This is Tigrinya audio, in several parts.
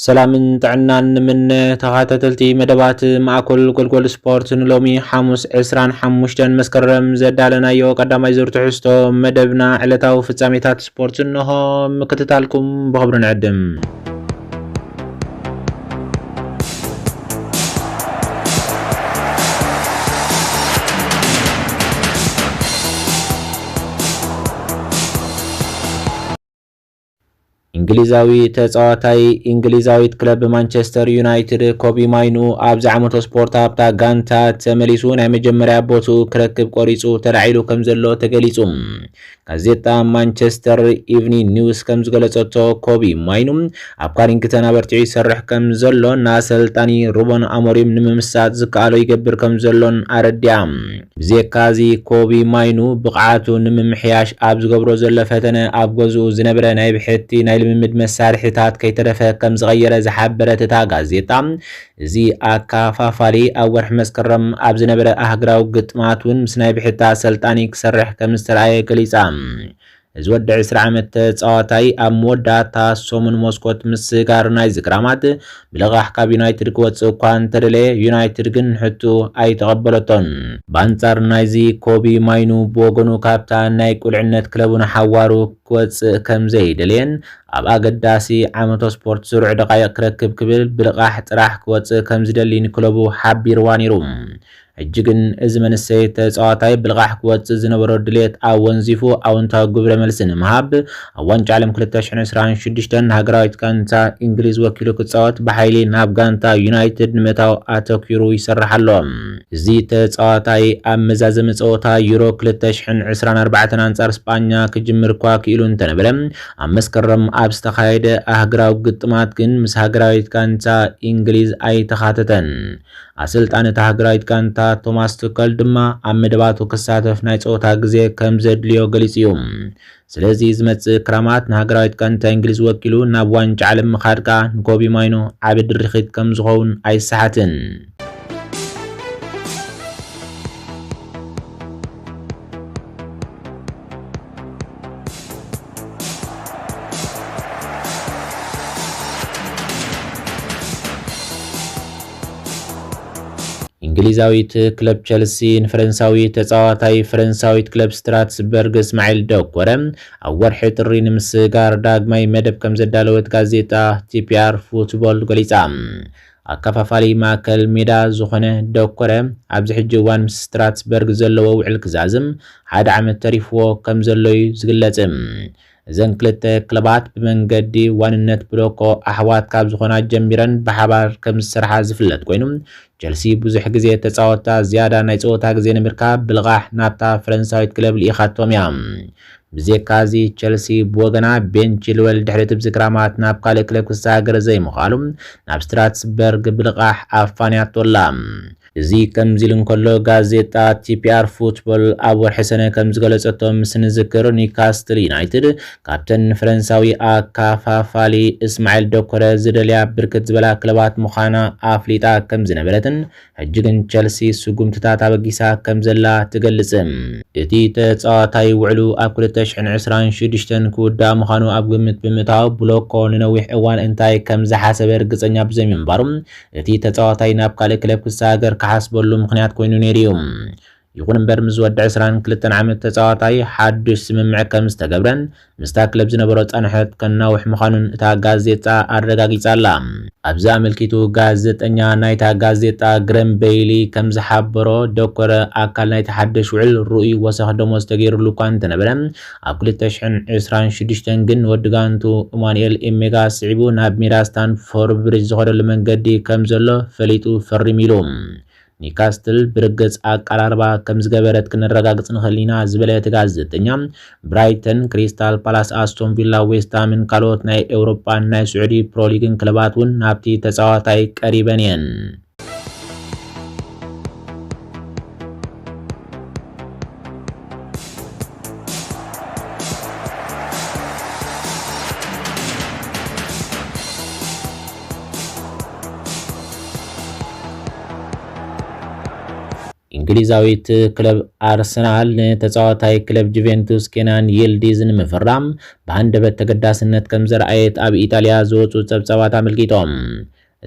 سلامن طعنان من تخاتتلتي مدبات معكل قلقل سبورت نلومي حاموس عسران حموشتن مسكرم زدالنا يو قدامي زور تحستو مدبنا علتاو فتساميتات سبورت انهو مكتتالكم بخبرن عدم እንግሊዛዊ ተጻዋታይ እንግሊዛዊት ክለብ ማንቸስተር ዩናይትድ ኮቢ ማይኑ ኣብ ዛዕመቶ ስፖርት ኣብታ ጋንታ ተመሊሱ ናይ መጀመርያ ቦቱ ክረክብ ቆሪጹ ተላዒሉ ከም ዘሎ ተገሊጹ ጋዜጣ ማንቸስተር ኢቭኒንግ ኒውስ ከም ዝገለጸቶ ኮቢ ማይኑ ኣብ ካሪንግተን ኣበርቲዑ ይሰርሕ ከም ዘሎ ናሰልጣኒ ሩበን አሞሪም ንምምሳጥ ዝከኣሎ ይገብር ከም ዘሎን ኣረድያ ብዘካዚ ኮቢ ማይኑ ብቕዓቱ ንምምሕያሽ ኣብ ዝገብሮ ዘሎ ፈተነ ኣብ ገዝኡ ዝነበረ ናይ ብሕቲ ናይ ልምምድ መሳርሒታት ከይተረፈ ከም ዝቀየረ ዝሓበረት እታ ጋዜጣ እዚ ኣካፋፋሊ ኣብ ወርሒ መስከረም ኣብ ዝነበረ ኣህግራዊ ግጥማት እውን ምስ ናይ ብሕቲ ኣሰልጣኒ ክሰርሕ ከም ዝተረኣየ ገሊጻ እዚ ወዲ 20 ዓመት ተጻዋታይ ኣብ መወዳእታ ሰሙን ሞስኮት ምስ ጋር ናይ ዝክራማት ብለጋሕ ካብ ዩናይትድ ክወፅእ እኳ እንተደለየ ዩናይትድ ግን ሕቱ ኣይተቐበለቶን በአንጻር ናይዚ ኮቢ ማይኑ ብወገኑ ካብታ ናይ ቁልዕነት ክለቡን ሓዋሩ ክወፅእ ከም ዘይደልየን ኣብ ኣገዳሲ ዓመቶ ስፖርት ዝርዑ ደቃይቕ ክረክብ ክብል ብልቃሕ ጥራሕ ክወፅእ ከም ዝደሊ ንክለቡ ሓቢርዋ ነይሩ እጅግን እዚ መንሰይ ተጻዋታይ ብልቃሕ ክወፅእ ዝነበሮ ድሌት ኣብ ወንዚፉ ኣወንታዊ ግብረ መልሲ ንምሃብ ኣብ ዋንጫ ዓለም 2026 ሃገራዊት ጋንታ እንግሊዝ ወኪሉ ክጻወት ብሓይሊ ናብ ጋንታ ዩናይትድ ንምእታው ኣተኪሩ ይሰርሕ ኣሎ እዚ ተጻዋታይ ኣብ መዛዘመ ጸወታ ዩሮ 2024 አንጻር ስፓኛ ክጅምር እኳ ክኢሉ እንተነበረ ኣብ መስከረም ኣብ ዝተኻየደ ኣህግራዊ ግጥማት ግን ምስ ሃገራዊት ጋንታ እንግሊዝ ኣይተኻተተን ኣሰልጣኒ ሃገራዊት ጋንታ ቶማስ ቱከል ድማ ኣብ መደባቱ ክሳተፍ ናይ ጸወታ ግዜ ከም ዘድልዮ ገሊጹ እዩ ስለዚ ዝመጽእ ክራማት ንሃገራዊት ጋንታ እንግሊዝ ወኪሉ ናብ ዋንጫ ዓለም ምኻድካ ንኮቢ ማይኑ ዓቢ ድርኺት ከም ዝኸውን ኣይሰሓትን እንግሊዛዊት ክለብ ቸልሲ ንፈረንሳዊ ተጻዋታይ ፈረንሳዊት ክለብ ስትራስበርግ እስማኤል ዶኮረ ኣብ ወርሒ ጥሪ ንምስጋር ዳግማይ መደብ ከም ዘዳለወት ጋዜጣ ቲፒአር ፉትቦል ገሊጻ ኣካፋፋሊ ማእከል ሜዳ ዝኾነ ዶኮረ ኣብዚ ሕጂ እዋን ምስ ስትራስበርግ ዘለዎ ውዕል ክዛዝም ሓደ ዓመት ተሪፍዎ ከም ዘሎ ዝግለጽ እዘን ክልተ ክለባት ብመንገዲ ዋንነት ብሎኮ ኣሕዋት ካብ ዝኾና ጀሚረን ብሓባር ከም ዝሰርሓ ዝፍለጥ ኮይኑ ቸልሲ ብዙሕ ግዜ ተጻወታ ዝያዳ ናይ ጸወታ ግዜ ንምርካብ ብልቃሕ ናብታ ፈረንሳዊት ክለብ ልኢኻቶም እያ ብዘካዚ ቸልሲ ብወገና ቤንች ልወል ድሕሪ ብዝክራማት ናብ ካልእ ክለብ ክሳገር ዘይምዃሉ ናብ ስትራስበርግ ብልቃሕ ኣፋንያቶላ እዚ ከም ziል እንከሎ ጋዜጣ ቲፒአር ፉትቦል ኣብ ወርሒ ሰነ ከም ዝገለጸቶም ስንዝክር ኒውካስትል ዩናይትድ ካፕተን ፈረንሳዊ ኣካፋፋሊ እስማኤል ዶኮረ ዝደልያ ብርክት ዝበላ ክለባት ምዃና ኣፍሊጣ ከም ዝነበረትን ሕጂ ግን ቸልሲ ስጉምትታት ኣበጊሳ ከም ዘላ ትገልጽ እቲ ተጻዋታይ ውዕሉ ኣብ 2026 ክውዳእ ምዃኑ ኣብ ግምት ብምእታው ብሎኮ ንነዊሕ እዋን እንታይ ከም ዝሓሰበ እርግጸኛ ብዘይምንባሩ እቲ ተጻዋታይ ናብ ካልእ ክለብ ክሳገር ከሓስበሉ ምክንያት ኮይኑ ነይሩ ይኹን እምበር ምስ ወዲ 22 ዓመት ተጻዋታይ ሓድሽ ስምምዕ ከም ዝተገብረን ምስታ ክለብ ዝነበሮ ጸንሐት ከናውሕ ምዃኑን እታ ጋዜጣ ኣረጋጊጻላ ኣብዛ ኣመልኪቱ ጋዜጠኛ ናይታ ጋዜጣ ግረም ቤይሊ ከም ዝሓበሮ ዶኮረ ኣካል ናይቲ ሓድሽ ውዕል ርኡይ ወሰኽ ደሞዝ ተገይሩሉ እኳ እንተነበረ ኣብ 2026 ግን ወዲ ጋንቱ ኢማኑኤል ኤሜጋ ስዒቡ ናብ ሜዳ ስታንፎርድ ብሪጅ ዝኸደሉ መንገዲ ከም ዘሎ ፈሊጡ ፈሪሙ ኢሉ ኒውካስትል ብርግጽ ኣቀራርባ ከም ዝገበረት ክንረጋግጽ ንኽእልና ዝበለት ጋዜጠኛ ብራይተን ክሪስታል ፓላስ ኣስቶን ቪላ ዌስትሃምን ካልኦት ናይ ኤውሮፓን ናይ ስዑዲ ፕሮ ሊግን ክለባት እውን ናብቲ ተጻዋታይ ቀሪበን እየን እንግሊዛዊት ክለብ አርሰናል ተጻዋታይ ክለብ ጁቬንቱስ ኬናን ይልዲዝን ምፍራም በአንደበት ተገዳስነት ከም ዘርአየት ኣብ ኢጣልያ ዝወጹ ጸብጻባት ኣመልኪቶም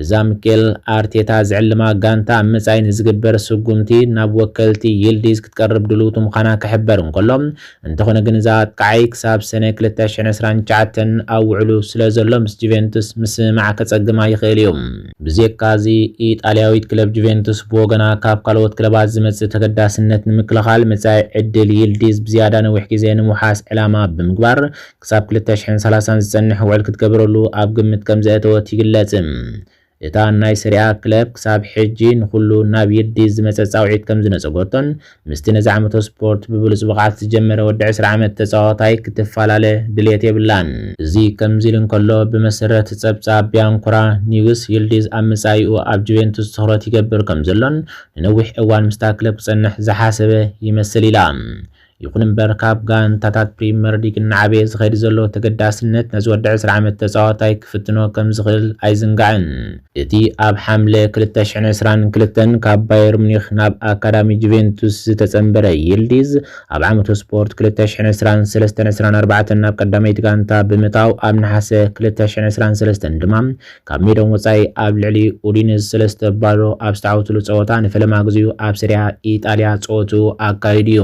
እዛ ሚኬል አርቴታ ዝዕልማ ጋንታ መጻይን ዝግበር ስጉምቲ ናብ ወከልቲ ይልዲዝ ክትቀርብ ድሉቱ ምዃና ክሕበር እንከሎም እንተኾነ ግን እዛ ቃይ ክሳብ ሰነ 2029 ኣብ ውዕሉ ስለ ዘሎ ምስ ጁቬንቱስ ምስማዕ ከጸግማ ይኽእል እዩ ብዘካዚ ኢጣልያዊት ክለብ ጁቬንቱስ ብወገና ካብ ካልኦት ክለባት ዝመጽእ ተገዳስነት ንምክልኻል መጻኢ ዕድል ይልዲዝ ብዝያዳ ነዊሕ ግዜ ንምውሓስ ዕላማ ብምግባር ክሳብ 2030 ዝጸንሕ ውዕል ክትገብረሉ ኣብ ግምት ከም ዘእተወት ይግለጽ እታ ናይ ሰሪያ ክለብ ክሳብ ሕጂ ንኹሉ ናብ ይልዲዝ ዝመጽእ ጻውዒት ከም ዝነጸጎቶን ምስቲ ነዚ ዓመት ስፖርት ብብሉጽ ብቕዓት ዝጀመረ ወዲ 10 ዓመት ተጻዋታይ ክትፈላለ ድሌት የብላን እዚ ከምዚ ኢሉ እንከሎ ብመሰረት ጸብጻብ ቢያንኮራ ኒውስ ይልዲዝ ኣብ መጻኢኡ ኣብ ጁቬንቱስ ትኹረት ይገብር ከም ዘሎን ንነዊሕ እዋን ምስታ ክለብ ክጸንሕ ዝሓሰበ ይመስል ኢላ ይኹን እምበር ካብ ጋንታታት ፕሪምየር ሊግ ንዓበየ ዝኸይድ ዘሎ ተገዳስነት ነዚ ወዲ 10 ዓመት ተጻዋታይ ክፍትኖ ከም ዝኽእል ኣይዝንጋዕን እቲ ኣብ ሓምለ 2022 ካብ ባየር ሙኒኽ ናብ ኣካዳሚ ጁቬንቱስ ዝተጸንበረ ይልዲዝ ኣብ ዓመቱ ስፖርት 2023-24 ናብ ቀዳመይቲ ጋንታ ብምእታው ኣብ ነሓሰ 2023 ድማ ካብ ሜዳን ወጻኢ ኣብ ልዕሊ ኡዲኔዝ 3-0 ኣብ ዝተዓወተሉ ጸወታ ንፈለማ ግዚኡ ኣብ ሰሪያ ኢጣልያ ጸወቱ ኣካይዱ እዩ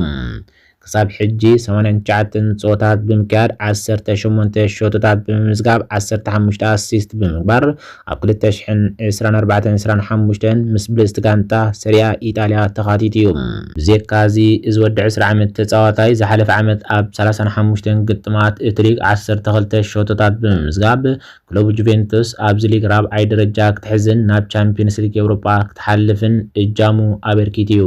ክሳብ ሕጂ 89 ጸወታት ብምክያድ 18 ሾቶታት ብምምዝጋብ 15 ኣሲስት ብምግባር ኣብ 2024-25 ምስ ብልጽቲ ጋንታ ሰሪያ ኢጣልያ ተኻቲቱ እዩ ብዘካዚ እዚ ወዲ 20 ዓመት ተጻዋታይ ዝሓለፈ ዓመት ኣብ 35 ግጥማት እቲ ሊግ 12 ሾቶታት ብምምዝጋብ ክለቡ ጁቬንቱስ ኣብዚ ሊግ ራብዓይ ደረጃ ክትሕዝን ናብ ቻምፒየንስ ሊግ ኤውሮጳ ክትሓልፍን እጃሙ ኣበርኪቱ እዩ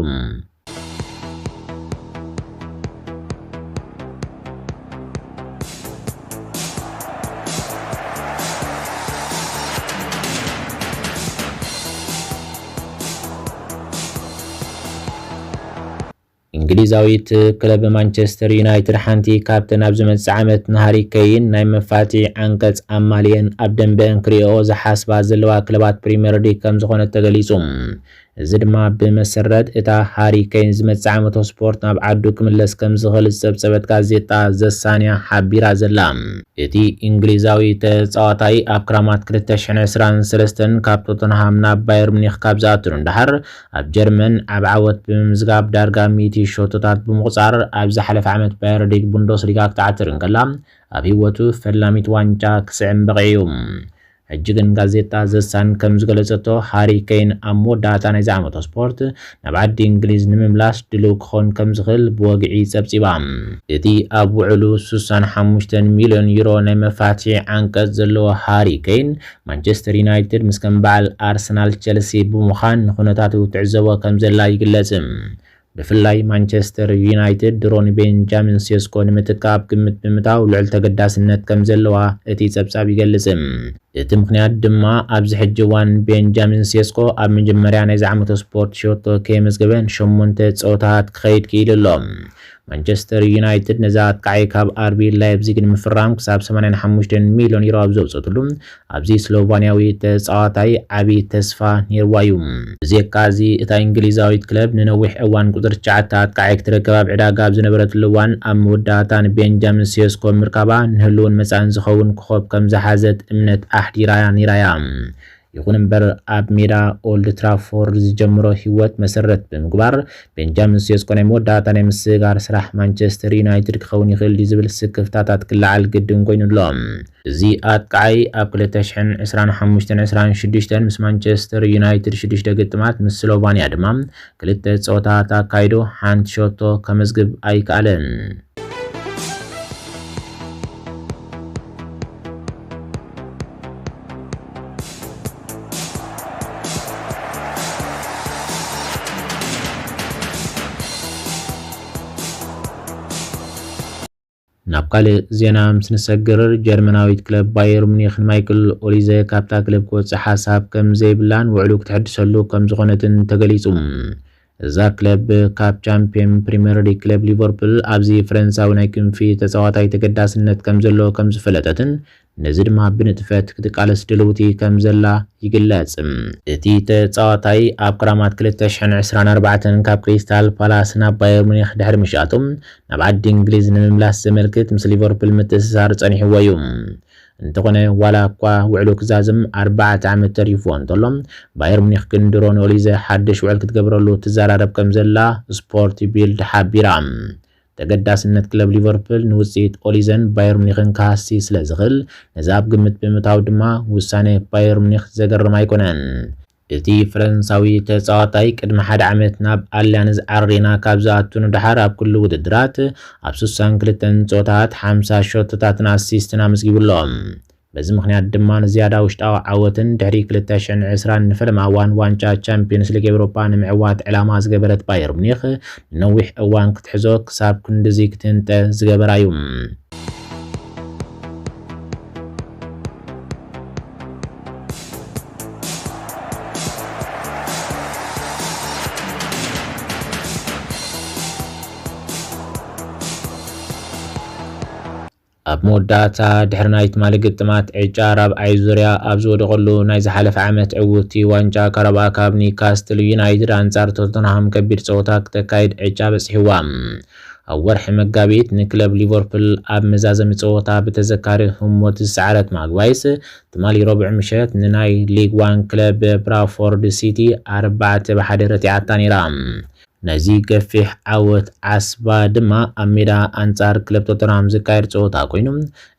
እንግሊዛዊት ክለብ ማንቸስተር ዩናይትድ ሓንቲ ካፕተን ኣብ ዝመጽእ ዓመት ንሃሪ ኬይን ናይ መፋትሒ ዓንቀጽ ኣማልየን ኣብ ደንበን ክሪኦ ዝሓስባ ዘለዋ ክለባት ፕሪምየር ሊግ ከም ዝኾነ ተገሊጹ እዚ ድማ ብመሰረት እታ ሃሪ ኬይን ዝመጽእ ዓመት ስፖርት ናብ ዓዱ ክምለስ ከም ዝኽእል ጸብጸበት ጋዜጣ ዘሳንያ ሓቢራ ዘላ እቲ እንግሊዛዊ ተጻዋታይ ኣብ ክራማት 2023 ካብ ቶተንሃም ናብ ባየር ሙኒኽ ካብ ዝኣትሩ እንዳሓር ኣብ ጀርመን ኣብ ዓወት ብምዝጋብ ዳርጋ 100 ሾቶታት ብምቑጻር ኣብ ዝሓለፈ ዓመት ባየር ሊግ ቡንደስሊጋ ክትዓትር እንከላ ኣብ ህይወቱ ፈላሚት ዋንጫ ክስዕም በቒዩ እጅግን ጋዜጣ ዘሳን ከም ዝገለጸቶ ሃሪ ኬይን ኣብ መወዳእታ ናይዚ ዓመት ስፖርት ናብ ዓዲ እንግሊዝ ንምምላስ ድሉው ክኾን ከም ዝኽእል ብወግዒ ጸብጺባ እቲ ኣብ ውዕሉ 65 ሚልዮን ዩሮ ናይ መፋትሒ ዓንቀጽ ዘለዎ ሃሪ ኬይን ማንቸስተር ዩናይትድ ምስ ከም በዓል ኣርሰናል ቸልሲ ብምዃን ንኹነታቱ ትዕዘቦ ከም ዘላ ይግለጽ ብፍላይ ማንቸስተር ዩናይትድ ድሮን ቤንጃሚን ሴስኮ ንምትካብ ግምት ብምታው ልዕል ተገዳስነት ከም ዘለዋ እቲ ጸብጻብ ይገልጽ እቲ ምኽንያት ድማ ኣብዚ ሕጂ እዋን ቤንጃሚን ሴስኮ ኣብ መጀመርያ ናይዚ ዓመት ስፖርት ሾቶ ከይመዝገበን 8 ጸወታት ክኸይድ ክኢሉ ኣሎ ማንቸስተር ዩናይትድ ነዛ ኣጥቃዒ ካብ አርቢ ላይፕዚግ ንምፍራም ክሳብ 85 ሚልዮን ዩሮ ኣብ ዘውፅትሉ ኣብዚ ስሎቫንያዊ ተጻዋታይ ዓቢ ተስፋ ነይርዋ እዩ ብዘካዚ እታ እንግሊዛዊት ክለብ ንነዊሕ እዋን ቁጥር 9 ኣጥቃዒ ክትረክብ ኣብ ዕዳጋ ኣብ ዝነበረትሉ እዋን ኣብ መወዳእታ ንቤንጃሚን ሴስኮ ምርካባ ንህልውን መጻእን ዝኸውን ክኾብ ከም ዝሓዘት እምነት ኣሕዲራያ ነይራያ ይኹን እምበር ኣብ ሜዳ ኦልድ ትራፎርድ ዝጀምሮ ህይወት መሰረት ብምግባር ቤንጃሚን ሴስኮ ናይ መወዳእታ ናይ ምስጋር ስራሕ ማንቸስተር ዩናይትድ ክኸውን ይኽእል ዝብል ስክፍታታት ክለዓል ግድን ኮይኑሎ እዚ ኣጥቃዒ ኣብ 2025-26 ምስ ማንቸስተር ዩናይትድ 6 ግጥማት ምስ ስሎቫንያ ድማ 2 ጸወታታት ኣካይዶ ሓንቲ ሾቶ ከመዝግብ ኣይከኣለን ናብ ካልእ ዜና ምስ ንሰግር ጀርመናዊት ክለብ ባየር ሙኒኽ ማይክል ኦሊዜ ካብታ ክለብ ክወጽእ ሓሳብ ከም ዘይብላን ውዕሉ ክትሕድሰሉ ከም ዝኾነትን ተገሊጹ እዛ ክለብ ካብ ቻምፒየን ፕሪሚየር ሊግ ክለብ ሊቨርፑል ኣብዚ ፍረንሳዊ ናይ ክንፊ ተጻዋታይ ተገዳስነት ከም ዘሎ ከም ዝፍለጠትን ነዚ ድማ ብንጥፈት ክትቃለስ ድልውቲ ከም ዘላ ይግለጽ። እቲ ተጻዋታይ ኣብ ክራማት 2024 ካብ ክሪስታል ፓላስ ናብ ባየር ሙኒክ ድሕሪ ምሻቶም ናብ ዓዲ እንግሊዝ ንምምላስ ዘመልክት ምስ ሊቨርፑል ምትእስሳር ጸኒሕዎ እዩ። እንተኾነ ዋላ እኳ ውዕሉ ክዛዝም 4 ዓመት ተሪፍዎ እንተሎ ባየር ሙኒክ ግን ድሮን ኦሊዘ ሓድሽ ውዕል ክትገብረሉ ትዘራረብ ከም ዘላ ስፖርት ቢልድ ሓቢራ። ተገዳስነት ክለብ ሊቨርፑል ንውጽኢት ኦሊዘን ባየር ሙኒክን ካሲ ስለ ዝኽእል ነዚ ኣብ ግምት ብምእታው ድማ ውሳኔ ባየር ሙኒክ ዘገርም ኣይኮነን። እቲ ፈረንሳዊ ተጻዋታይ ቅድሚ 1 ዓመት ናብ አሊያንዝ አሬና ካብ ዝኣቱን ድሓር ኣብ ኩሉ ውድድራት ኣብ 62 ጾታት 50 ሾትታትን ኣሲስትን ኣመስጊብሎም። በዚ ምክንያት ድማ ንዝያዳ ውሽጣዊ ዓወትን ድሕሪ 2020 ንፈለማ ዋንጫ ቻምፒየንስ ሊግ ኤውሮፓ ንምዕዋት ዕላማ ዝገበረት ባየር ሙኒክ ንነዊሕ እዋን ክትሕዞ ክሳብ ክንዲዚ ክትንጠ ዝገበራ እዩ። ኣብ መወዳእታ ድሕሪ ናይ ትማሊ ግጥማት ዕጫ ራብዓይ ዙርያ ኣብ ዝወደቐሉ ናይ ዝሓለፈ ዓመት ዕውቲ ዋንጫ ካራባ ካብ ኒውካስትል ዩናይትድ ኣንጻር ቶተንሃም ከቢድ ፀወታ ክተካይድ ዕጫ በፂሕዋ። ኣብ ወርሒ መጋቢት ንክለብ ሊቨርፑል ኣብ መዛዘሚ ፀወታ ብተዘካሪ ህሞት ዝሰዓረት ማግባይስ ትማሊ ረቡዕ ምሸት ንናይ ሊግ 1 ክለብ ብራፎርድ ሲቲ 4-1 ረቲዓታ ነይራ። ነዚ ገፊሕ ዓወት ዓስባ ድማ ኣብ ሜዳ ኣንጻር ክለብ ቶተንሃም ዝካየድ ፀወታ ኮይኑ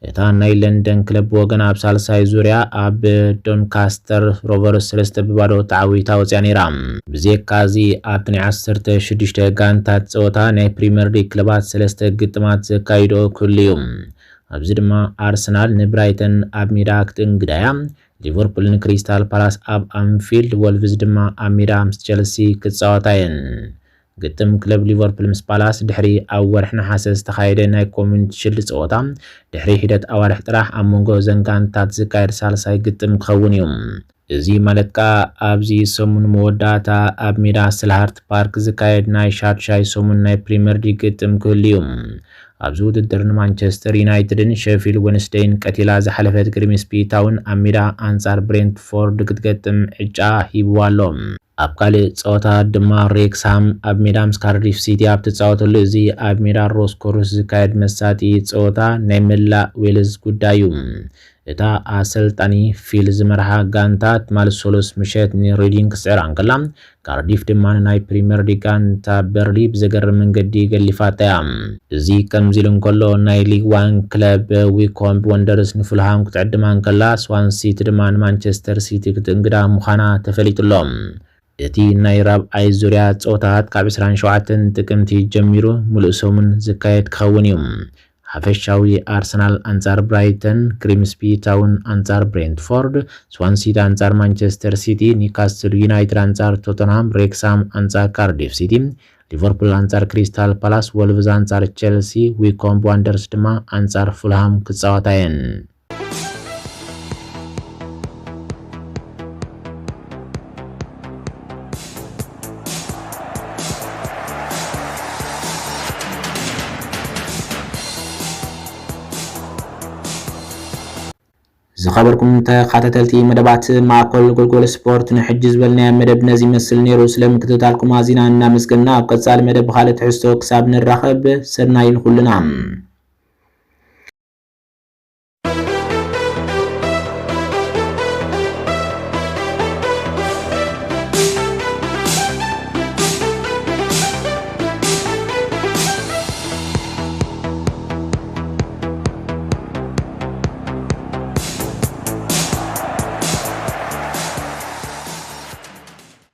እታ ናይ ለንደን ክለብ ወገን ኣብ ሳልሳይ ዙርያ ኣብ ዶንካስተር ሮቨርስ 3-0 ተዓዊታ ወፅያ ነይራ። ብዘካዚ ኣብ ናይ 16 ጋንታት ፀወታ ናይ ፕሪሚየር ሊግ ክለባት 3 ግጥማት ዘካይዶ ኩሉ እዩ። ኣብዚ ድማ ኣርሰናል ንብራይተን ኣብ ሜዳ ክትንግዳያ፣ ሊቨርፑል ንክሪስታል ፓላስ ኣብ አንፊልድ፣ ወልቭስ ድማ ኣብ ሜዳ ምስ ቸልሲ ክጻወታየን። ግጥም ክለብ ሊቨርፑል ምስ ፓላስ ድሕሪ ኣብ ወርሒ ነሓሰ ዝተኻየደ ናይ ኮሚኒቲ ሽልድ ፀወታ ድሕሪ ሂደት ኣዋርሕ ጥራሕ ኣብ መንጎ ዘንጋንታት ዝካየድ ሳልሳይ ግጥም ክኸውን እዩ። እዚ ማለት ከዓ ኣብዚ ሰሙን መወዳእታ ኣብ ሜዳ ሰልሃርት ፓርክ ዝካየድ ናይ ሻድሻይ ሰሙን ናይ ፕሪሚየር ሊግ ግጥም ክህሉ እዩ። ኣብዚ ውድድር ንማንቸስተር ዩናይትድን ሼፊልድ ዌንስዴይን ቀቲላ ዝሓለፈት ግሪምስቢ ታውን ኣብ ሜዳ ኣንጻር ብሬንትፎርድ ክትገጥም ዕጫ ሂብዋ ኣሎ። ኣብ ካልእ ፀወታ ድማ ሬክስሃም ኣብ ሜዳ ምስ ካርዲፍ ሲቲ ኣብ ትፃወተሉ እዚ ኣብ ሜዳ ሮስኮርስ ዝካየድ መሳጢ ፀወታ ናይ መላእ ዌልዝ ጉዳይ እዩ። እታ ኣሰልጣኒ ፊል ዝመርሓ ጋንታ ትማሊ ሰሉስ ምሸት ንሪዲንግ ክስዕራን ከላ ካርዲፍ ድማ ናይ ፕሪሚየር ሊግ ጋንታ በርሊ ብዘገርም መንገዲ ገሊፋታ እያ። እዚ ከምዚ ኢሉ እንከሎ ናይ ሊግ 1 ክለብ ዊኮም ወንደርስ ንፉልሃም ክትዕድማ ከላ ስዋንሲ ሲቲ ድማ ንማንቸስተር ሲቲ ክትንግዳ ምዃና ተፈሊጡሎም። እቲ ናይ ራብዓይ ዙርያ ፀወታት ካብ 27 ጥቅምቲ ጀሚሩ ሙሉእ ሰሙን ዝካየድ ክኸውን እዩ። ሓፈሻዊ ኣርሰናል ኣንጻር ብራይተን፣ ግሪምስቢ ታውን ኣንጻር ብሬንትፎርድ፣ ስዋንሲ ኣንጻር ማንቸስተር ሲቲ፣ ኒውካስትል ዩናይትድ ኣንጻር ቶተንሃም፣ ሬክስሃም ኣንጻር ካርዲፍ ሲቲ፣ ሊቨርፑል ኣንጻር ክሪስታል ፓላስ፣ ወልቭስ ኣንጻር ቸልሲ፣ ዊኮም ዋንደርስ ድማ ኣንጻር ፉልሃም ክጻወታየን። ዝኸበርኩም ተኸታተልቲ መደባት ማዕከል ጎልጎል ስፖርት ንሕጂ ዝበልናዮ መደብ ነዚ ይመስል ነይሩ። ስለምክትታልኩም ኣዚና እናመስገንና ኣብ ቀጻሊ መደብ ካልእ ትሕዝቶ ክሳብ ንራኸብ ሰናይ ይኹንልና።